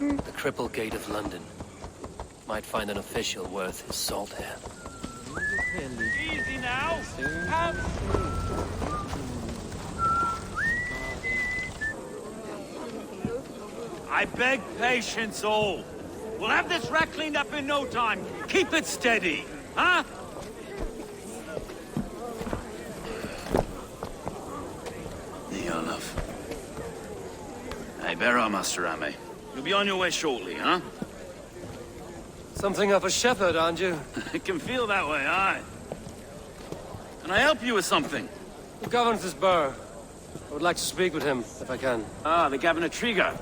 The Cripple Gate of London. Might find an official worth his salt here. Easy now! I beg patience, all. We'll have this wreck cleaned up in no time. Keep it steady, huh? Hey, bear our Master Ame. You'll be on your way shortly, huh? Something of a shepherd, aren't you? It can feel that way, aye. Can I help you with something? The governor's burr. I would like to speak with him, if I can. Ah, the Governor Trigger.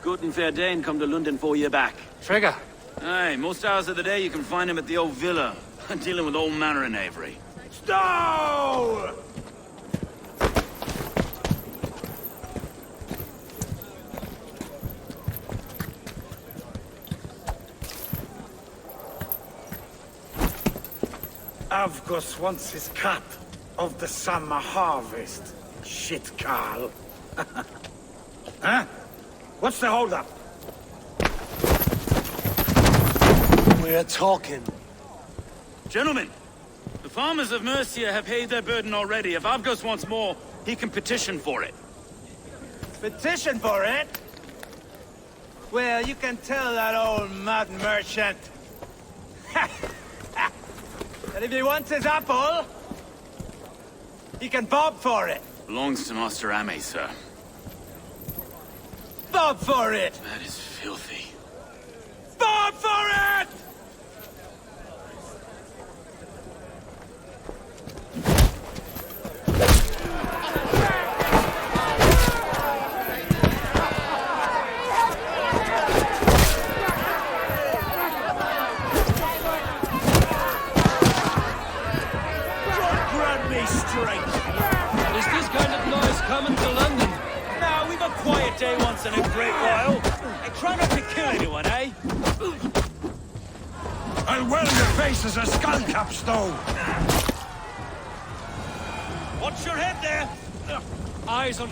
Good and fair Dane come to Lunden 4 year back. Trigger? Aye, most hours of the day you can find him at the old villa, dealing with all manner in Avery. Stowe! Avgos wants his cut of the summer harvest. Shit, Carl. Huh? What's the holdup? We're talking. Gentlemen, the farmers of Mercia have paid their burden already. If Avgos wants more, he can petition for it. Petition for it? Well, you can tell that old mud merchant. And if he wants his apple, he can bob for it. Belongs to Master Ame, sir. Bob for it! That is filthy. Bob for it! Is this kind of noise coming to London? Now, we've a quiet day once in a great while. And try not to kill anyone, eh? I'll weld your face as a skull cap, Stowe. Watch your head there! Eyes on...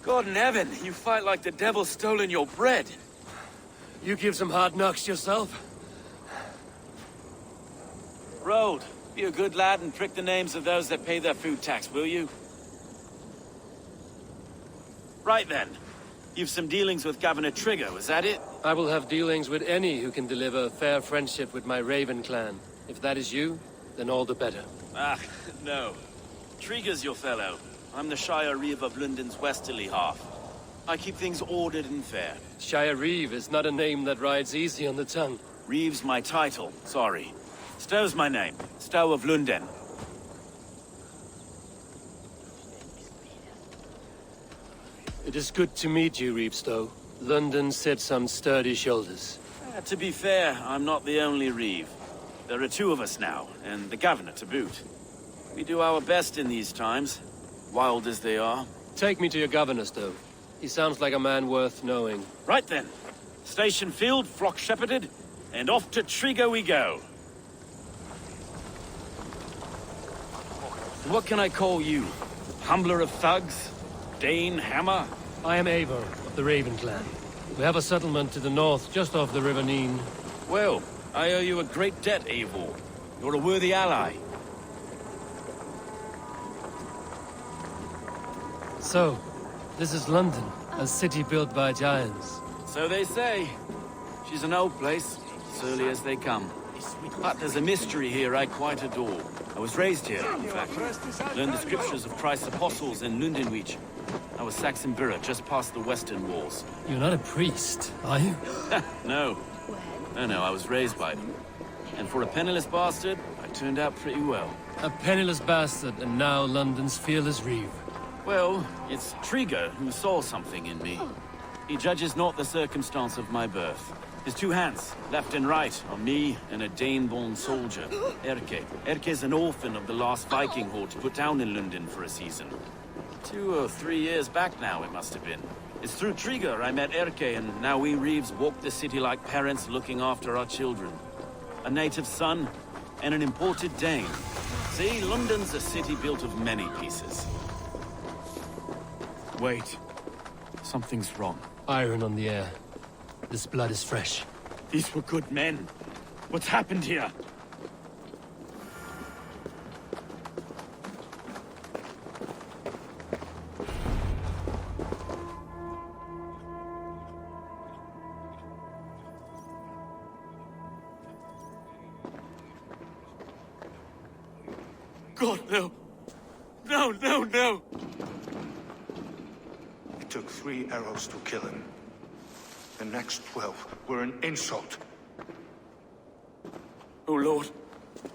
God in heaven, you fight like the devil's stolen your bread. You give some hard knocks yourself. Road, be a good lad and prick the names of those that pay their food tax, will you? Right then. You've some dealings with Governor Trigger, was that it? I will have dealings with any who can deliver fair friendship with my Raven clan. If that is you, then all the better. Ah, no. Trigger's your fellow. I'm the Shire Reeve of Lunden's westerly half. I keep things ordered and fair. Shire Reeve is not a name that rides easy on the tongue. Reeve's my title, sorry. Stowe's my name. Stowe of Lunden. It is good to meet you, Reeve Stowe. London sits on sturdy shoulders. To be fair, I'm not the only Reeve. There are two of us now, and the Governor to boot. We do our best in these times, wild as they are. Take me to your governor, Stowe. He sounds like a man worth knowing. Right then. Station filled, flock shepherded, and off to Trigger we go. What can I call you? Humbler of thugs? Dane Hammer? I am Eivor, of the Raven clan. We have a settlement to the north, just off the River Nene. Well, I owe you a great debt, Eivor. You're a worthy ally. So, this is London, a city built by giants. So they say. She's an old place, surly as they come. But there's a mystery here I quite adore. I was raised here, in fact. Learned the scriptures of Christ's apostles in Lunden. I was Saxon Borough, just past the western walls. You're not a priest, are you? No. No, I was raised by them. And for a penniless bastard, I turned out pretty well. A penniless bastard, and now London's fearless Reeve. Well, it's Trigger who saw something in me. He judges not the circumstance of my birth. His two hands, left and right, are me and a Dane-born soldier, Erke. Erke's an orphan of the last Viking horde put down in Lunden for a season. 2 or 3 years back now, it must have been. It's through Trigger I met Erke, and now we Reeves walk the city like parents looking after our children. A native son, and an imported Dane. See, Lunden's a city built of many pieces. Wait. Something's wrong. Iron on the air. This blood is fresh. These were good men. What's happened here? God, no. No, no, no! It took 3 arrows to kill him. The next 12 were an insult. O Lord,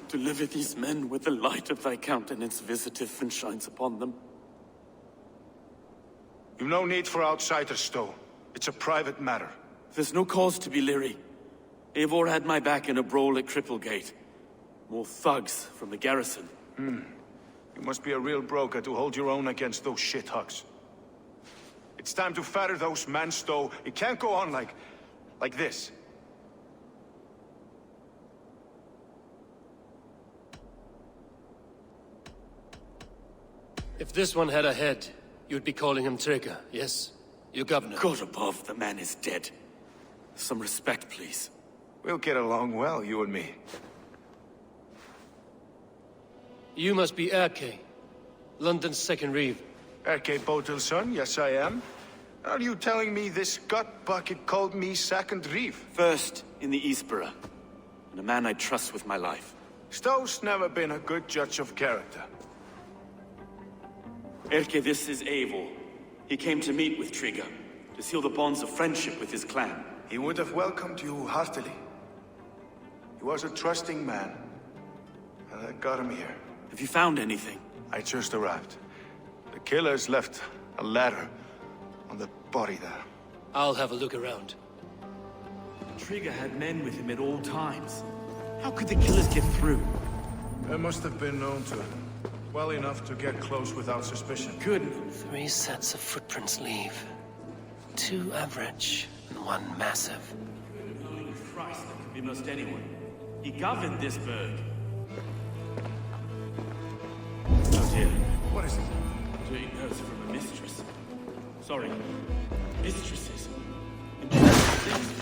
deliver these men with the light of thy countenance visiteth and shines upon them. You've no need for outsiders, Stowe. It's a private matter. There's no cause to be leery. Eivor had my back in a brawl at Cripplegate. More thugs from the garrison. You must be a real broker to hold your own against those shithugs. It's time to fetter those men, Stowe. It can't go on like this. If this one had a head, you'd be calling him Trigger, yes? Your governor. God above, the man is dead. Some respect, please. We'll get along well, you and me. You must be Erke, London's second reeve. Erke Botil's son, yes I am. Are you telling me this gut bucket called me second reeve? First in the Eastborough, and a man I trust with my life. Stowe's never been a good judge of character. Erke, this is Eivor. He came to meet with Trigger, to seal the bonds of friendship with his clan. He would have welcomed you heartily. He was a trusting man, and I got him here. Have you found anything? I just arrived. The killers left a ladder on the body there. I'll have a look around. Trigger had men with him at all times. How could the killers get through? They must have been known to him. Well enough to get close without suspicion. Good. 3 sets of footprints leave. 2 average, and 1 massive. Holy Christ, that could be most anyone. He governed this burg. Oh dear. What is it? Dirty notes from a mistress. Sorry. Mistresses.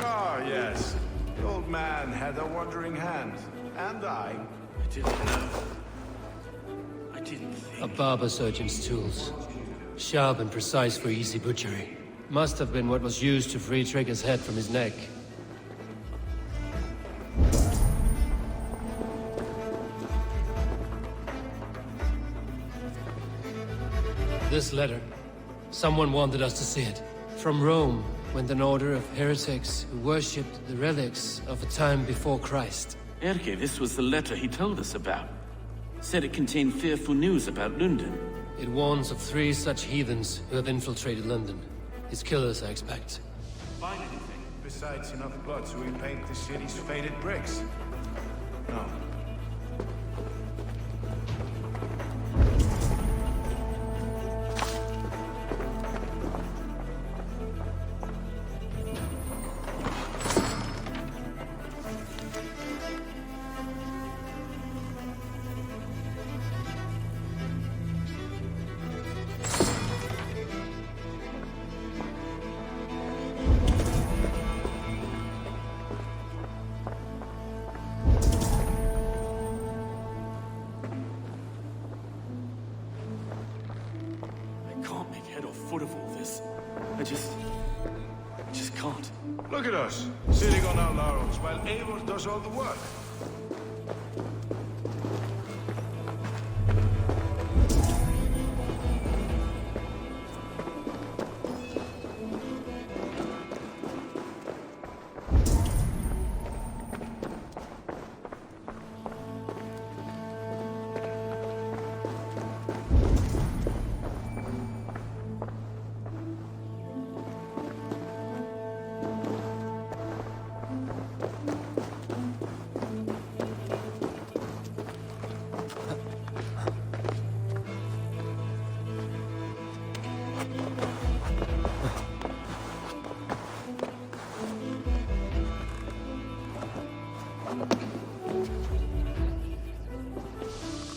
Ah, yes. The old man had a wandering hand. And I. I didn't know. I didn't think. A barber surgeon's tools. Sharp and precise for easy butchery. Must have been what was used to free Trigger's head from his neck. This letter. Someone wanted us to see it. From Rome went an order of heretics who worshipped the relics of a time before Christ. Erke, this was the letter he told us about. Said it contained fearful news about Lunden. It warns of 3 such heathens who have infiltrated London. His killers, I expect. Find anything? Besides enough blood to repaint the city's faded bricks. No. Foot of all this. I just can't. Look at us, sitting on our laurels while Eivor does all the work.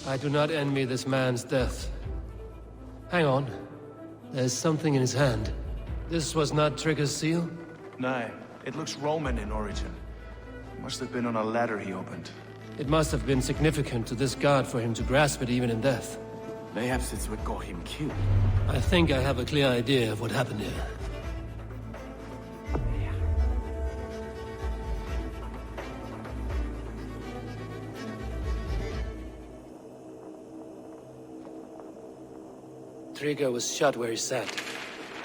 I do not envy this man's death. Hang on. There's something in his hand. This was not Trigger's seal? No, it looks Roman in origin. Must have been on a ladder he opened. It must have been significant to this god for him to grasp it even in death. Mayhaps it's what got him killed. I think I have a clear idea of what happened here. Trigger was shot where he sat,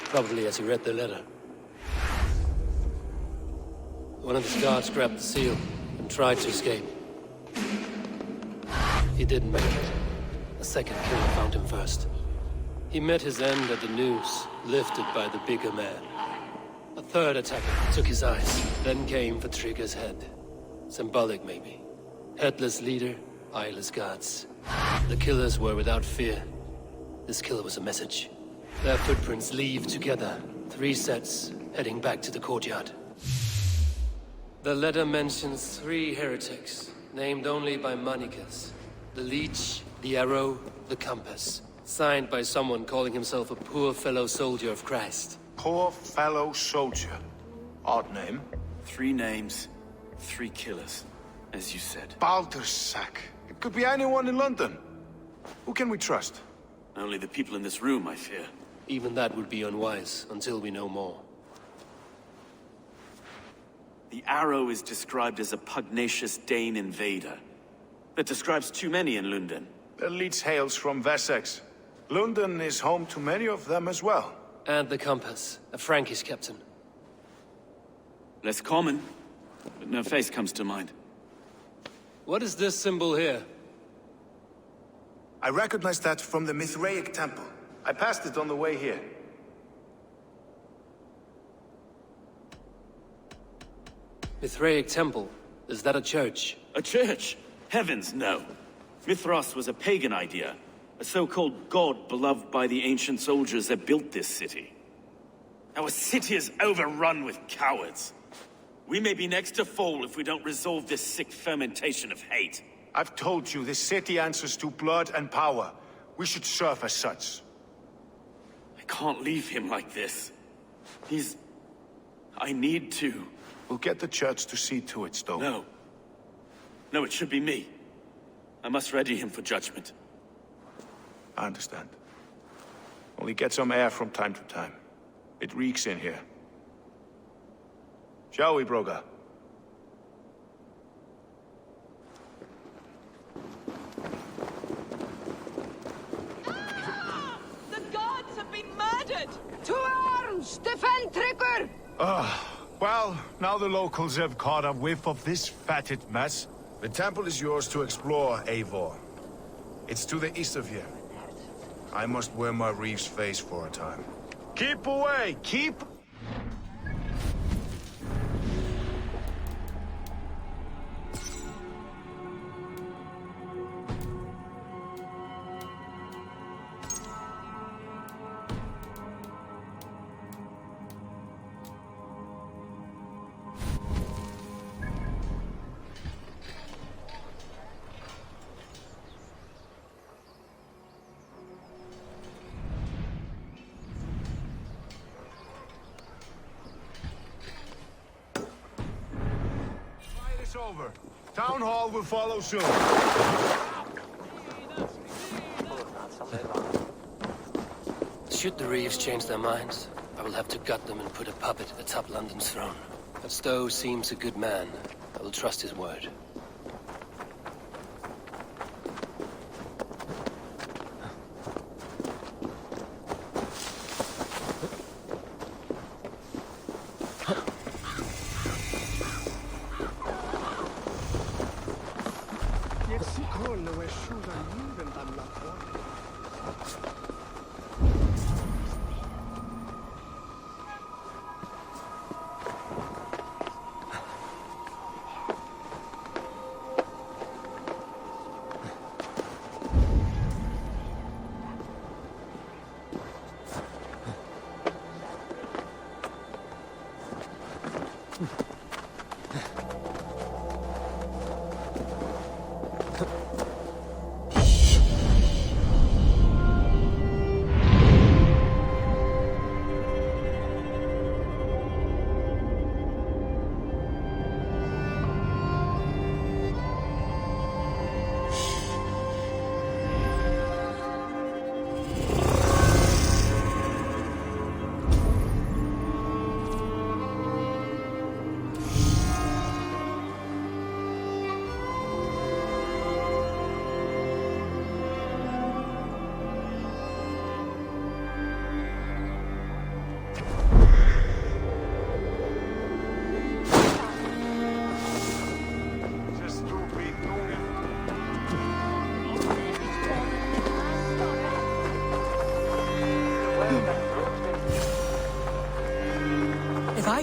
probably as he read the letter. One of his guards grabbed the seal and tried to escape. He didn't make it. A second killer found him first. He met his end at the noose, lifted by the bigger man. A third attacker took his eyes, then came for Trigger's head. Symbolic, maybe. Headless leader, eyeless guards. The killers were without fear. This kill was a message. Their footprints leave together. 3 sets, heading back to the courtyard. The letter mentions 3 heretics, named only by Manicus. The Leech, the Arrow, the Compass. Signed by someone calling himself a poor fellow soldier of Christ. Poor fellow soldier. Odd name. 3 names, 3 killers, as you said. Baldersack. It could be anyone in London. Who can we trust? Only the people in this room, I fear. Even that would be unwise, until we know more. The Arrow is described as a pugnacious Dane invader. That describes too many in Lunden. The Leech hails from Wessex. Lunden is home to many of them as well. And the Compass, a Frankish captain. Less common, but no face comes to mind. What is this symbol here? I recognize that from the Mithraic temple. I passed it on the way here. Mithraic temple? Is that a church? A church? Heavens, no. Mithras was a pagan idea. A so-called god beloved by the ancient soldiers that built this city. Our city is overrun with cowards. We may be next to fall if we don't resolve this sick fermentation of hate. I've told you, this city answers to blood and power. We should serve as such. I can't leave him like this. I need to. We'll get the church to see to it, Stowe. No. No, it should be me. I must ready him for judgment. I understand. Only get some air from time to time. It reeks in here. Shall we, Broga? The gods have been murdered! To arms! Defend Trigger! Well, now the locals have caught a whiff of this fatted mess. The temple is yours to explore, Eivor. It's to the east of here. I must wear my reeve's face for a time. Keep away! Keep... over. Town hall will follow soon. Should the Reeves change their minds, I will have to gut them and put a puppet atop London's throne. But Stowe seems a good man. I will trust his word.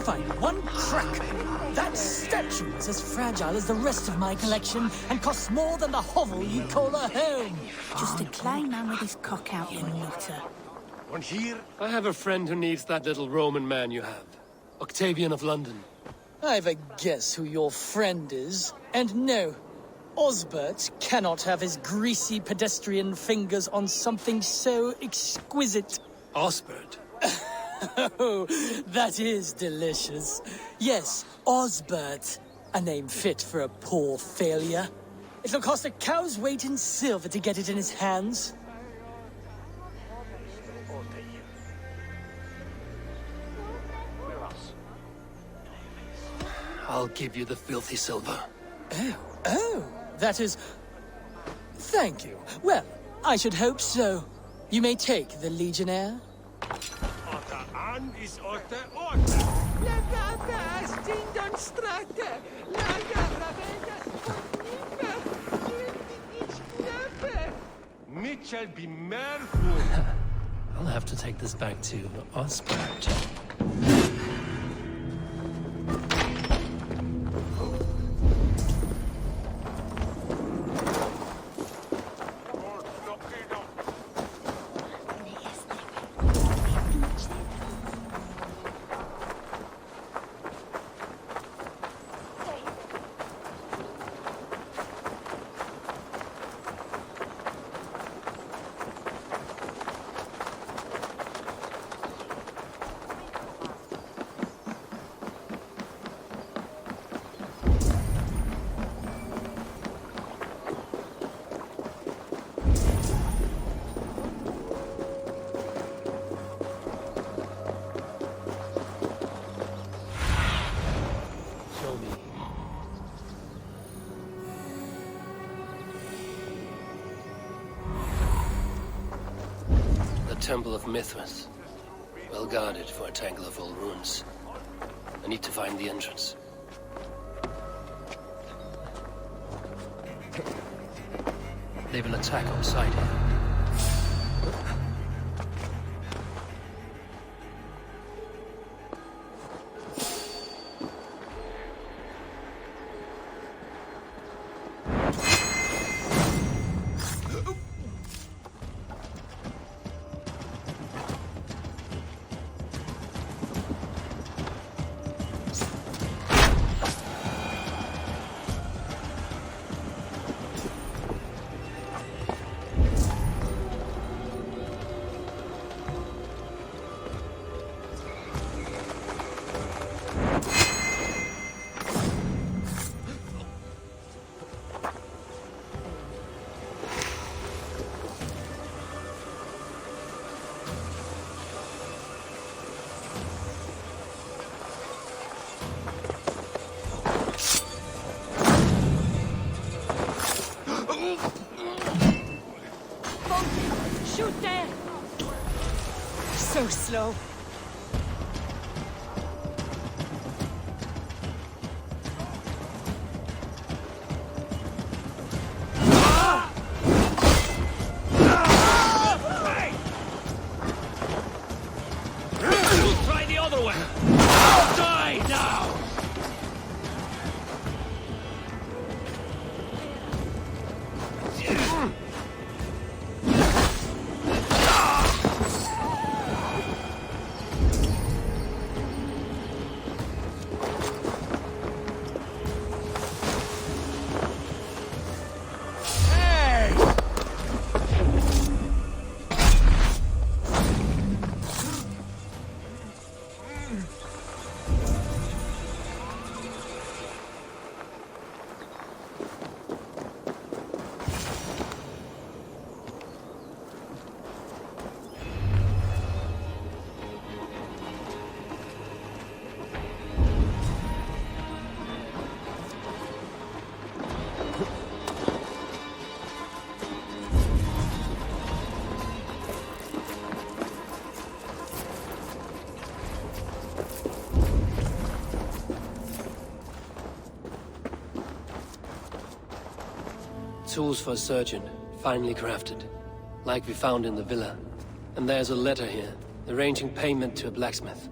find one crack. That statue is as fragile as the rest of my collection and costs more than the hovel you call a home. Just a clay man with his cock out, you nutter. One here. I have a friend who needs that little Roman man you have. Octavian of London. I've a guess who your friend is. And no, Osbert cannot have his greasy pedestrian fingers on something so exquisite. Osbert? Oh, that is delicious. Yes, Osbert. A name fit for a poor failure. It'll cost a cow's weight in silver to get it in his hands. I'll give you the filthy silver. Oh, that is... Thank you. Well, I should hope so. You may take the Legionnaire. Mitchell be merciful. I'll have to take this back to Osbert. Temple of Mithras. Well guarded for a tangle of old ruins. I need to find the entrance. They've an attack on site here. Shoot there! So slow. Try the other way! Die now! Tools for a surgeon, finely crafted. Like we found in the villa. And there's a letter here, arranging payment to a blacksmith.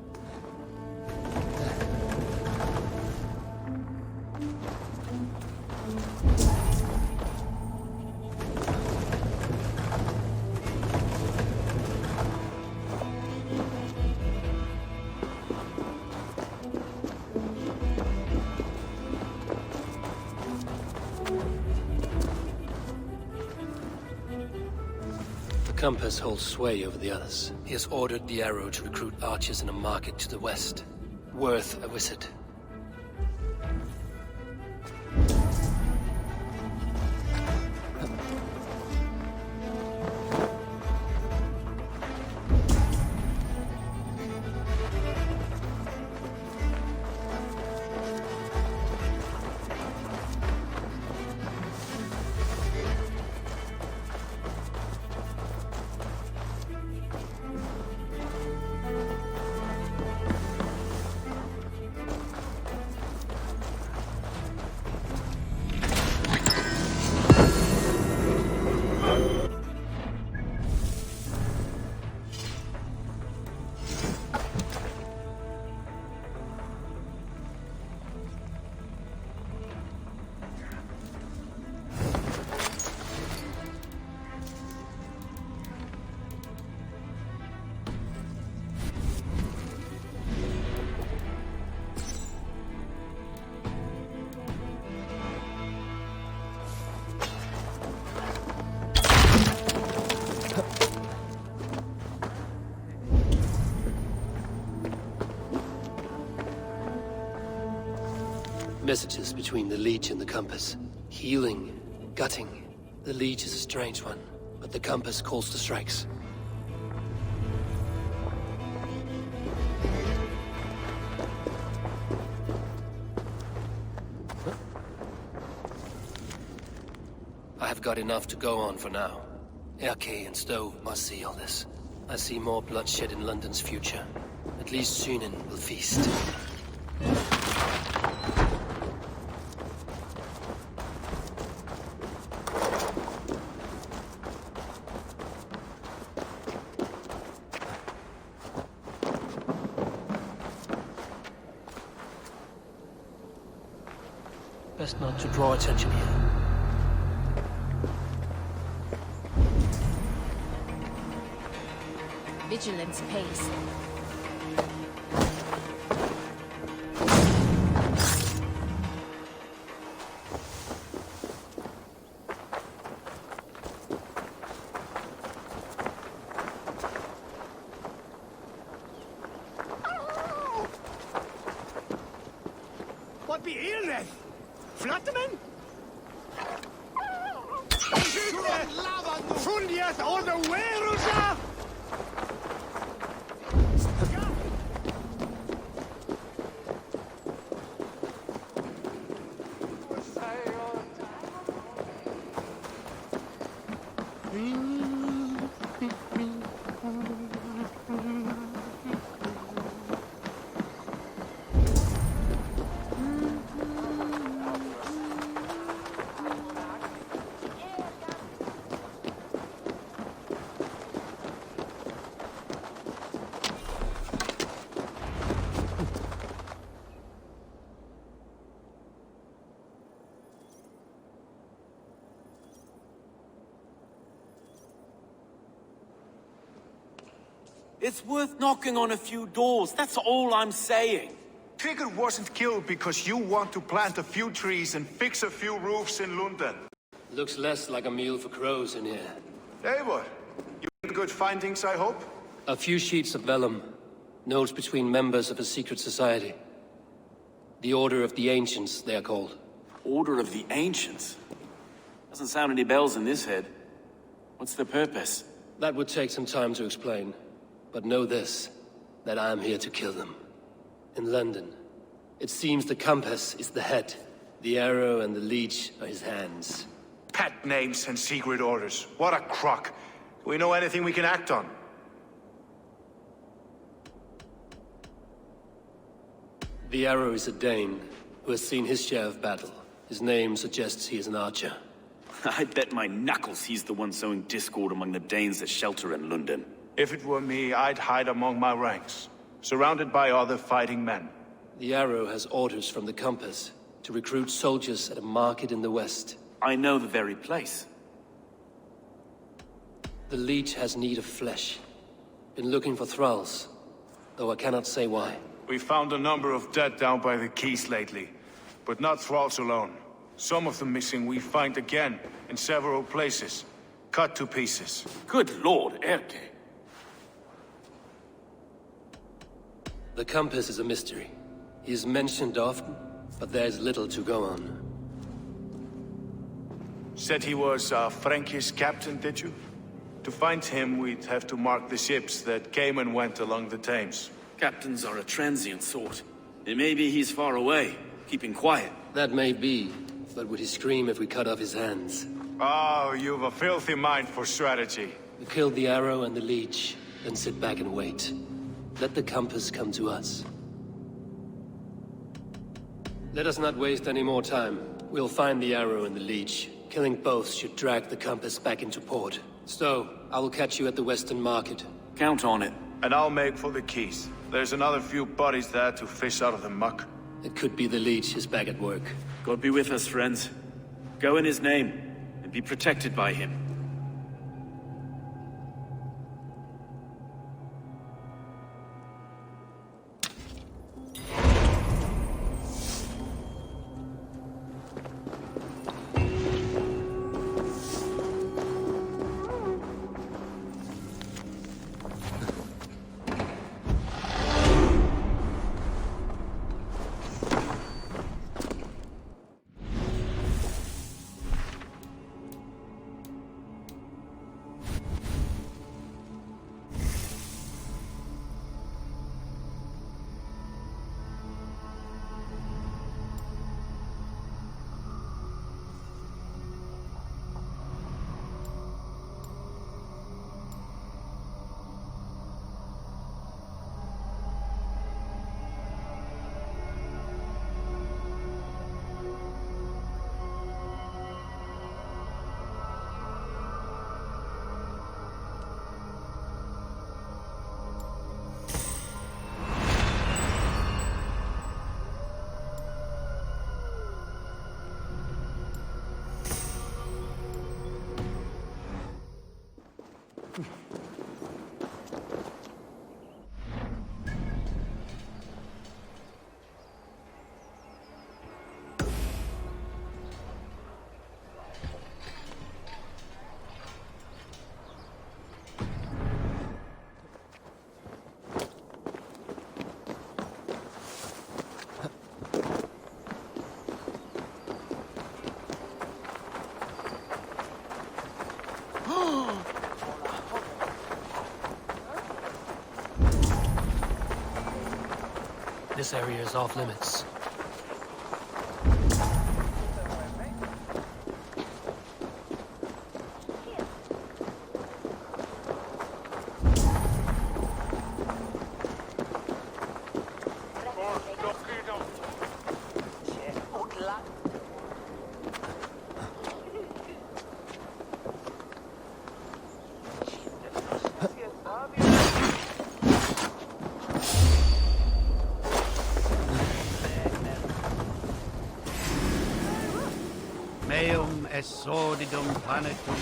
compass holds sway over the others. He has ordered the arrow to recruit archers in a market to the west. Worth a visit. Messages between the Leech and the compass. Healing, gutting. The Leech is a strange one, but the compass calls to strikes. I have got enough to go on for now. Erke and Stowe must see all this. I see more bloodshed in London's future. At least Sunan will feast. Best not to draw attention here. Vigilance pays. What be illness? Flatterman? Fundias oder Werusa? It's worth knocking on a few doors, that's all I'm saying. Sigurd wasn't killed because you want to plant a few trees and fix a few roofs in Lunden. Looks less like a meal for crows in here. Eivor, you had good findings, I hope? A few sheets of vellum. Notes between members of a secret society. The Order of the Ancients, they are called. Order of the Ancients? Doesn't sound any bells in this head. What's the purpose? That would take some time to explain. But know this, that I am here to kill them. In London, it seems the compass is the head. The arrow and the leech are his hands. Pat names and secret orders. What a crock. Do we know anything we can act on? The arrow is a Dane, who has seen his share of battle. His name suggests he is an archer. I bet my knuckles he's the one sowing discord among the Danes that shelter in Lunden. If it were me, I'd hide among my ranks, surrounded by other fighting men. The arrow has orders from the compass to recruit soldiers at a market in the west. I know the very place. The Leech has need of flesh. Been looking for thralls, though I cannot say why. We found a number of dead down by the quays lately, but not thralls alone. Some of the missing we find again in several places. cut to pieces. Good lord, Erke. The compass is a mystery. He is mentioned often, but there's little to go on. Said he was a Frankish captain, did you? To find him, we'd have to mark the ships that came and went along the Thames. Captains are a transient sort. It may be he's far away, keeping quiet. That may be, but would he scream if we cut off his hands? Oh, you've a filthy mind for strategy. We kill the arrow and the leech, then sit back and wait. Let the compass come to us. Let us not waste any more time. We'll find the arrow and the leech. Killing both should drag the compass back into port. Stowe, I will catch you at the Western Market. Count on it. And I'll make for the keys. There's another few bodies there to fish out of the muck. It could be the leech is back at work. God be with us, friends. Go in his name, and be protected by him. This area is off limits. Meum est sordidum planetum.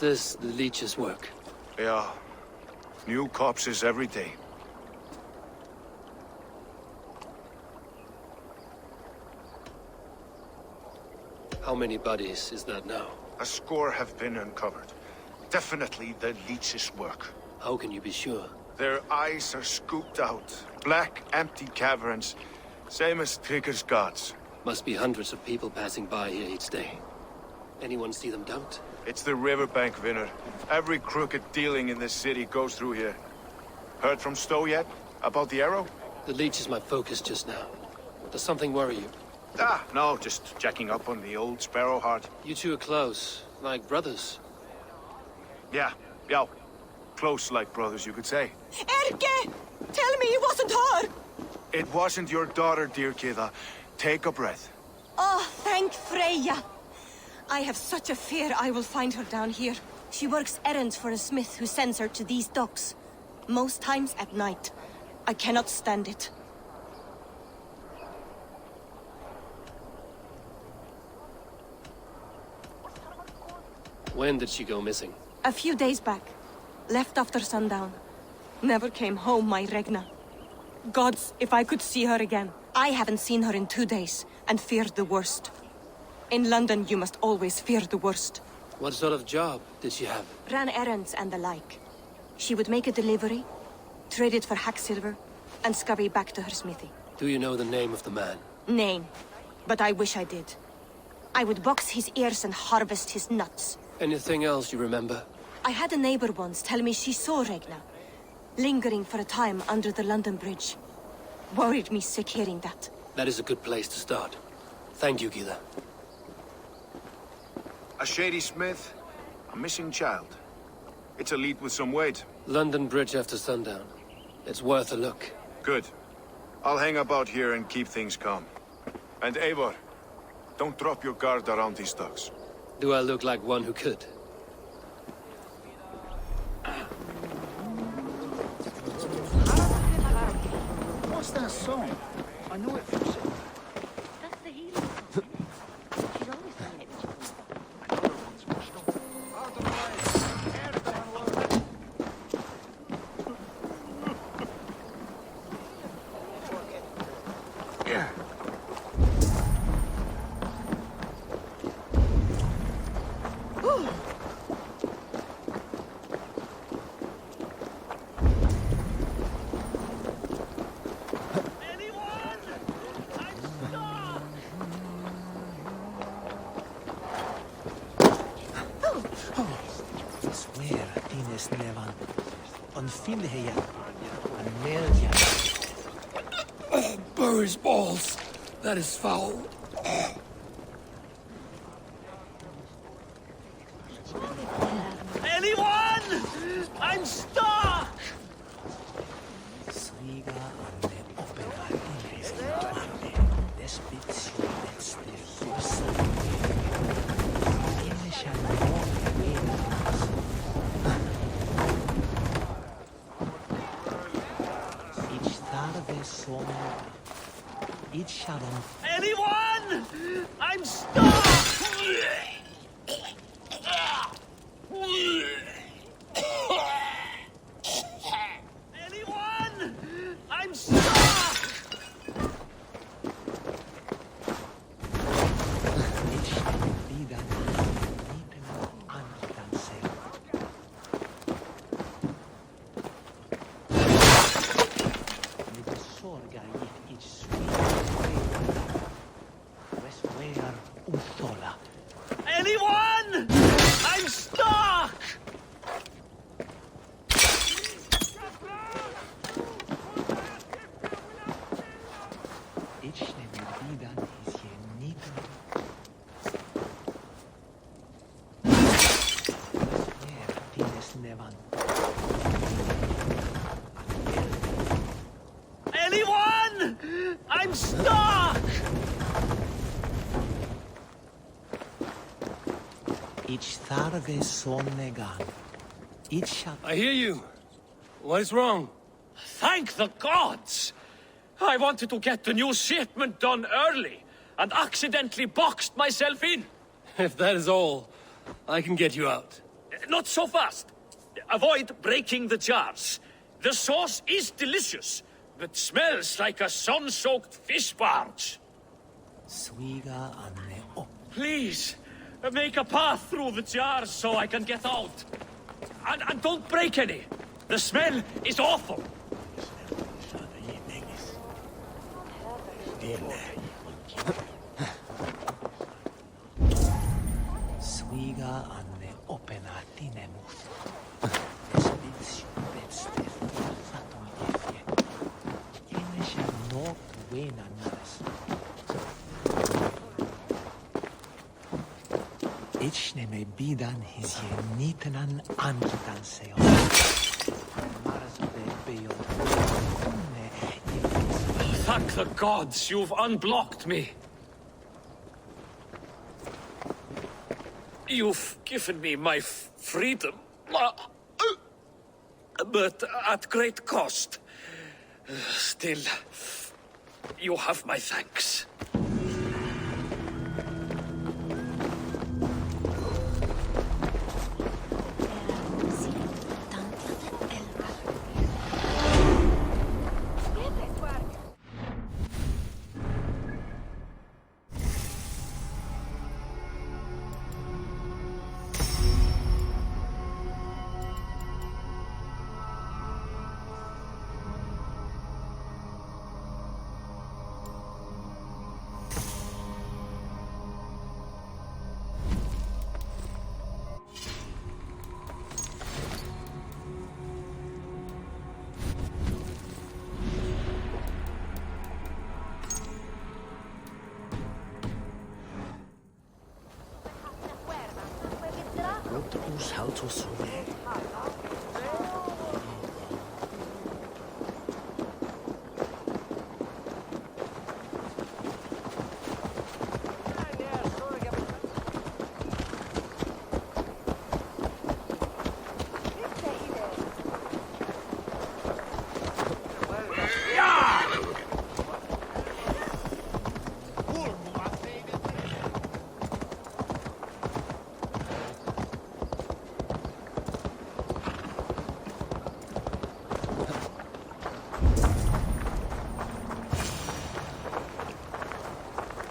this the Leech's work? Yeah. New corpses every day. How many bodies is that now? A score have been uncovered. Definitely the Leech's work. How can you be sure? Their eyes are scooped out. Black, empty caverns. Same as Trigger's gods. Must be hundreds of people passing by here each day. Anyone see them dumped? It's the riverbank, Vinner. Every crooked dealing in this city goes through here. Heard from Stowe yet? About the arrow? The Leech is my focus just now. Does something worry you? Ah, no, just checking up on the old Sparrowheart. You two are close, like brothers. Yeah. Close like brothers, you could say. Erke! Tell me it wasn't her! It wasn't your daughter, dear Kida. Take a breath. Oh, thank Freya. I have such a fear I will find her down here. She works errands for a smith who sends her to these docks. Most times at night. I cannot stand it. When did she go missing? A few days back. Left after sundown. Never came home, my Regna. Gods, if I could see her again. I haven't seen her in 2 days, and feared the worst. In London, you must always fear the worst. What sort of job did she have? Ran errands and the like. She would make a delivery, trade it for hack silver, and scurry back to her smithy. Do you know the name of the man? Name. But I wish I did. I would box his ears and harvest his nuts. Anything else you remember? I had a neighbor once tell me she saw Regna, lingering for a time under the London Bridge. Worried me sick hearing that. That is a good place to start. Thank you, Gila. A shady smith, a missing child. It's a lead with some weight. London Bridge after sundown. It's worth a look. Good. I'll hang about here and keep things calm. And Eivor, don't drop your guard around these docks. Do I look like one who could? What's that song? I know it from somewhere. That's the healing song. She's always done it. Bury's balls. That is foul. Anyone? I'm stuck! Anyone? I'm stuck! Anyone? I'm stuck! Anyone? I'm stuck! Anyone? I'm stuck! I hear you. What is wrong? Thank the gods! I wanted to get the new shipment done early, and accidentally boxed myself in. If that is all, I can get you out. Not so fast. Avoid breaking the jars. The sauce is delicious, but smells like a sun-soaked fish barge. Please, make a path through the jars so I can get out. And don't break any. The smell is awful. Thank the gods you've unblocked me. You've given me my freedom, but at great cost. Still, you have my thanks.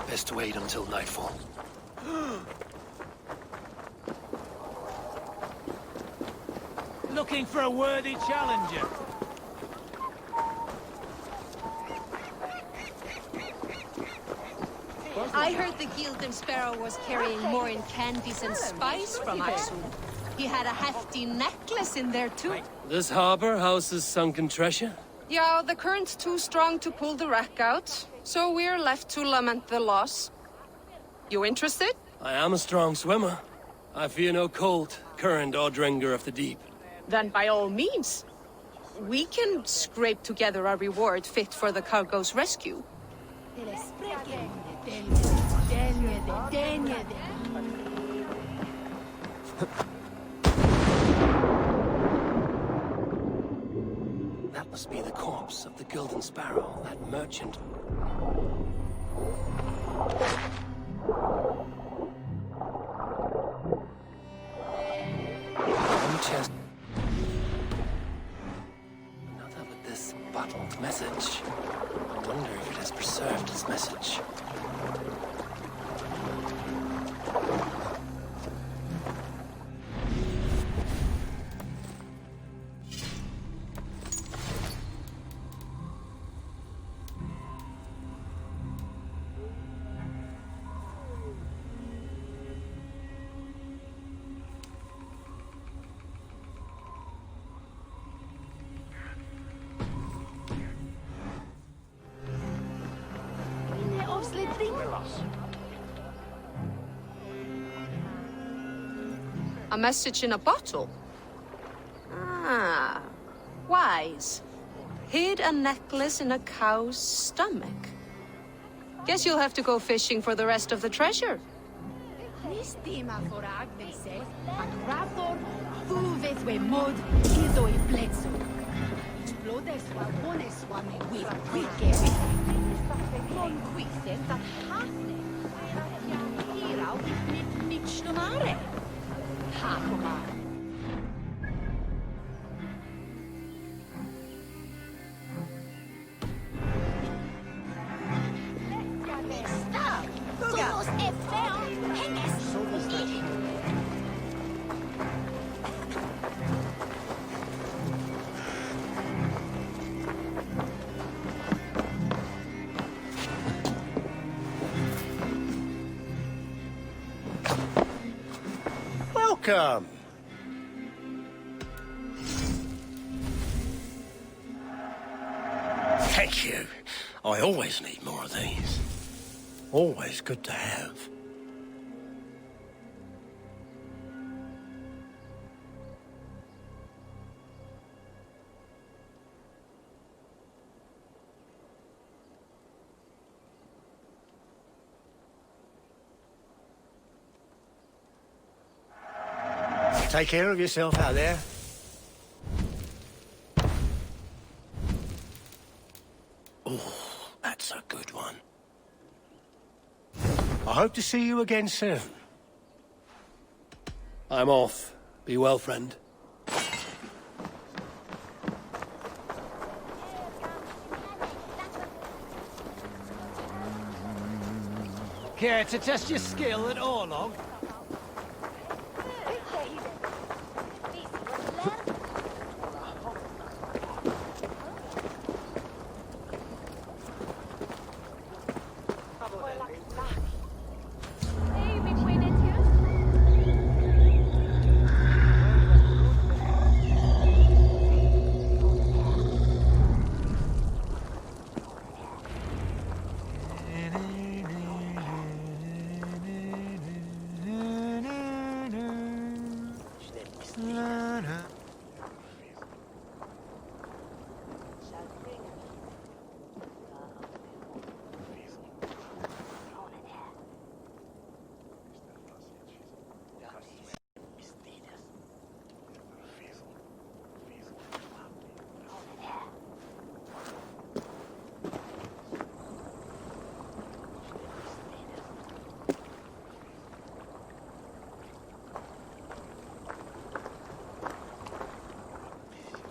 Best wait until nightfall. Looking for a worthy challenger. I heard the Gilden Sparrow was carrying more in candies and spice from Aksum. He had a hefty necklace in there too. This harbor houses sunken treasure? Yeah, the current's too strong to pull the wreck out, so we're left to lament the loss. You interested? I am a strong swimmer. I fear no cold, current, or dringer of the deep. Then by all means. We can scrape together a reward fit for the cargo's rescue. That must be the corpse of the Gilden Sparrow, that merchant. One chest. Another with this bottled message. I wonder if it has preserved its message. A message in a bottle? Ah, wise. Hid a necklace in a cow's stomach. Guess you'll have to go fishing for the rest of the treasure. Welcome. Thank you. I always need more of these. Always good to have. Take care of yourself out there. Oh, that's a good one. I hope to see you again soon. I'm off. Be well, friend. Care to test your skill at Orlog?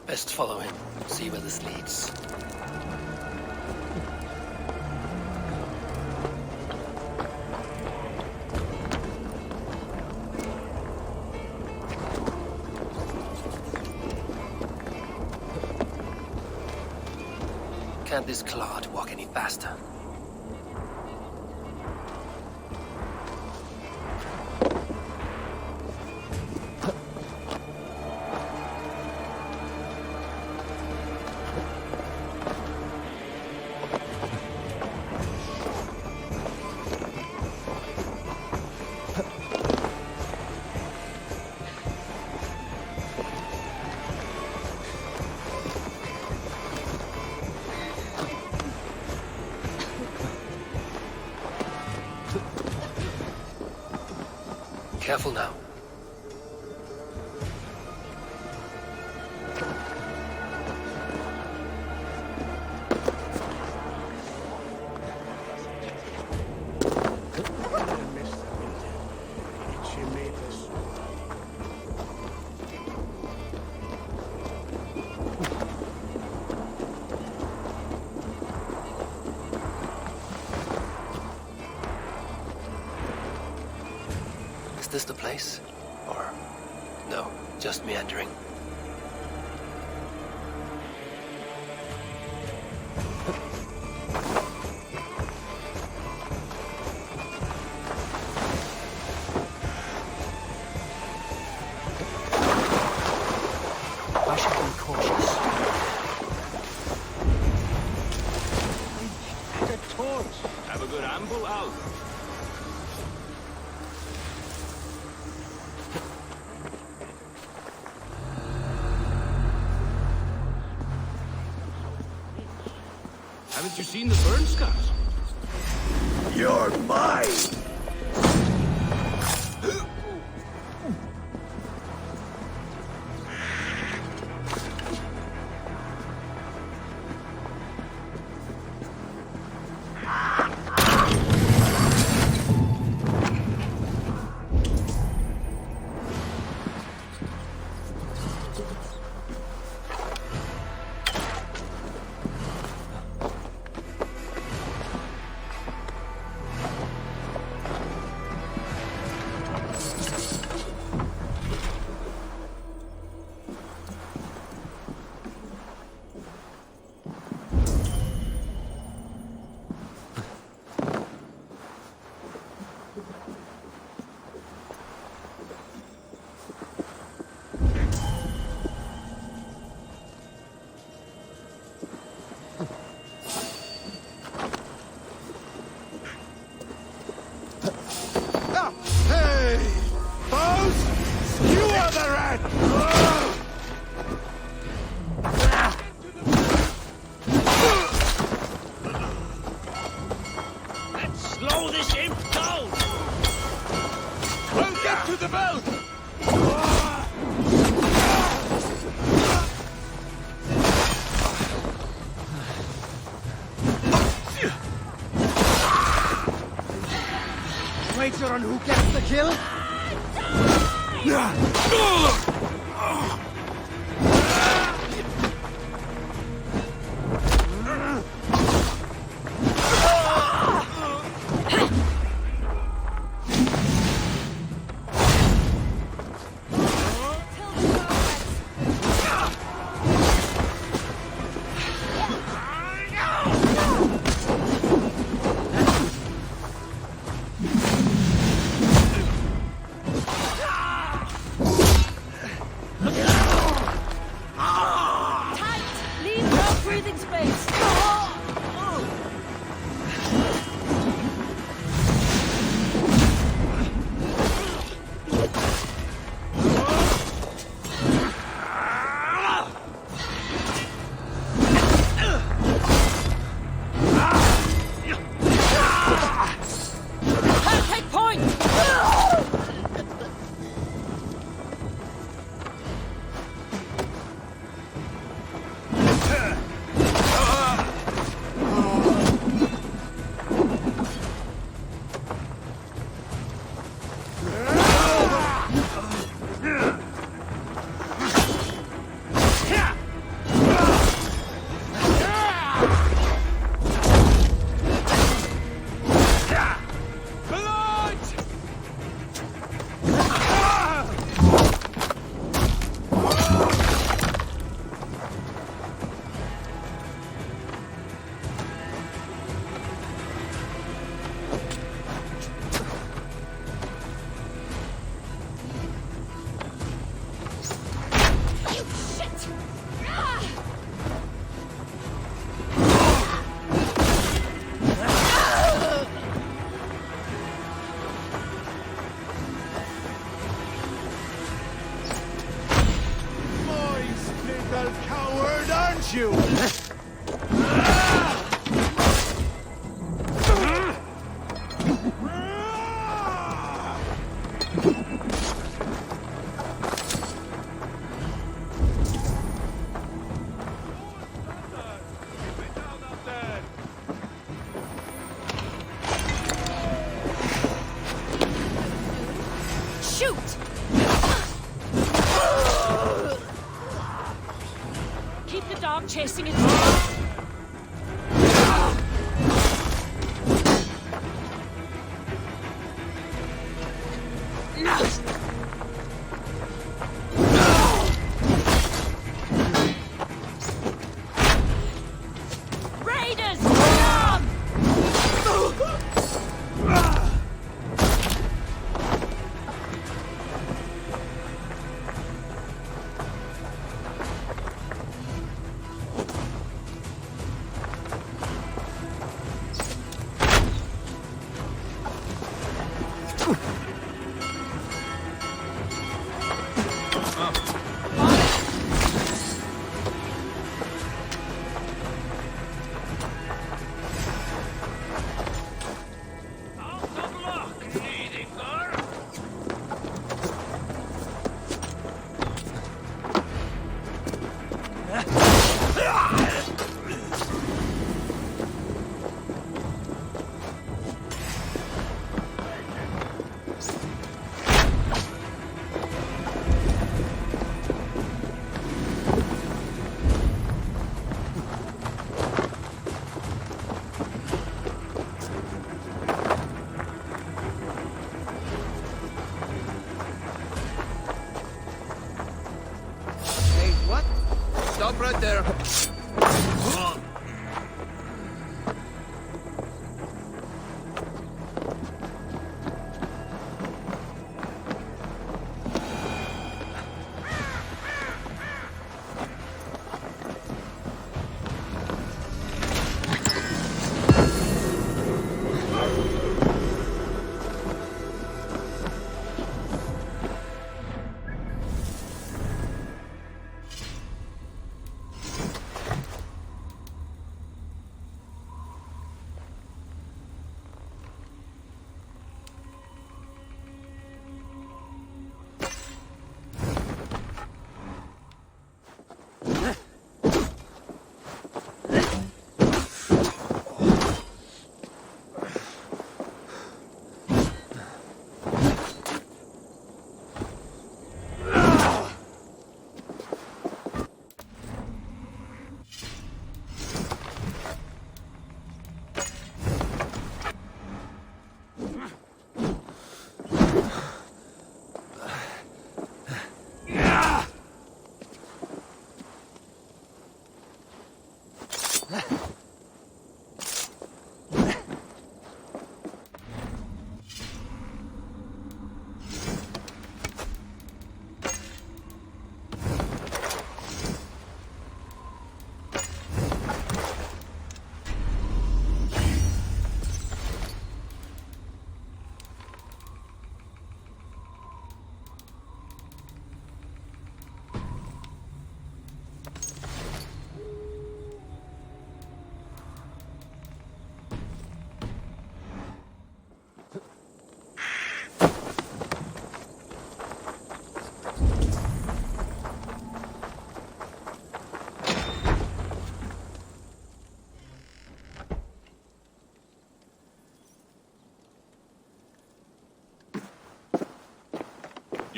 Best follow him. See where this leads. Can't this clod walk any faster? Careful now. Is this the place? Or... no, just meandering? I should be cautious. The torch! Have a good amble out. Haven't you seen the burn scars? You're mine! about! Wager on who gets the kill? you! Chasing it. Raiders, come! Right there.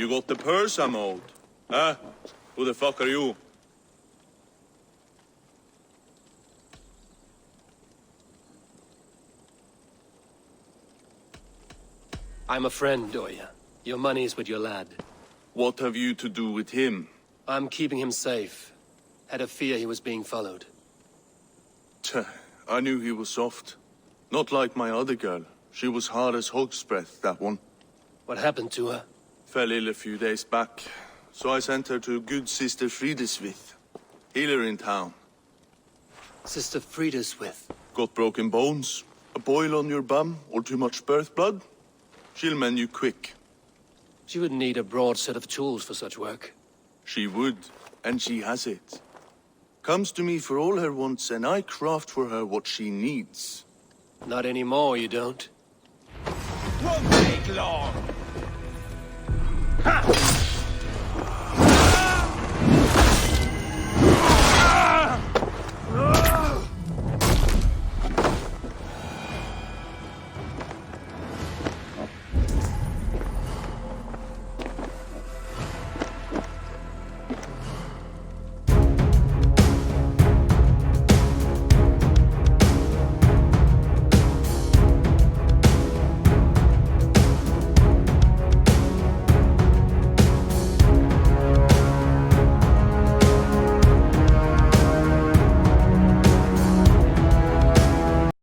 You got the purse I'm owed? Huh? Who the fuck are you? I'm a friend, Oya. Your money's with your lad. What have you to do with him? I'm keeping him safe. Had a fear he was being followed. Tch, I knew he was soft. Not like my other girl. She was hard as hog's breath, that one. What happened to her? Fell ill a few days back, so I sent her to good Sister Frideswith. Healer in town. Sister Frideswith? Got broken bones, a boil on your bum, or too much birth blood? She'll mend you quick. She would need a broad set of tools for such work. She would, and she has it. Comes to me for all her wants, and I craft for her what she needs. Not anymore, you don't. Won't take long! Ha!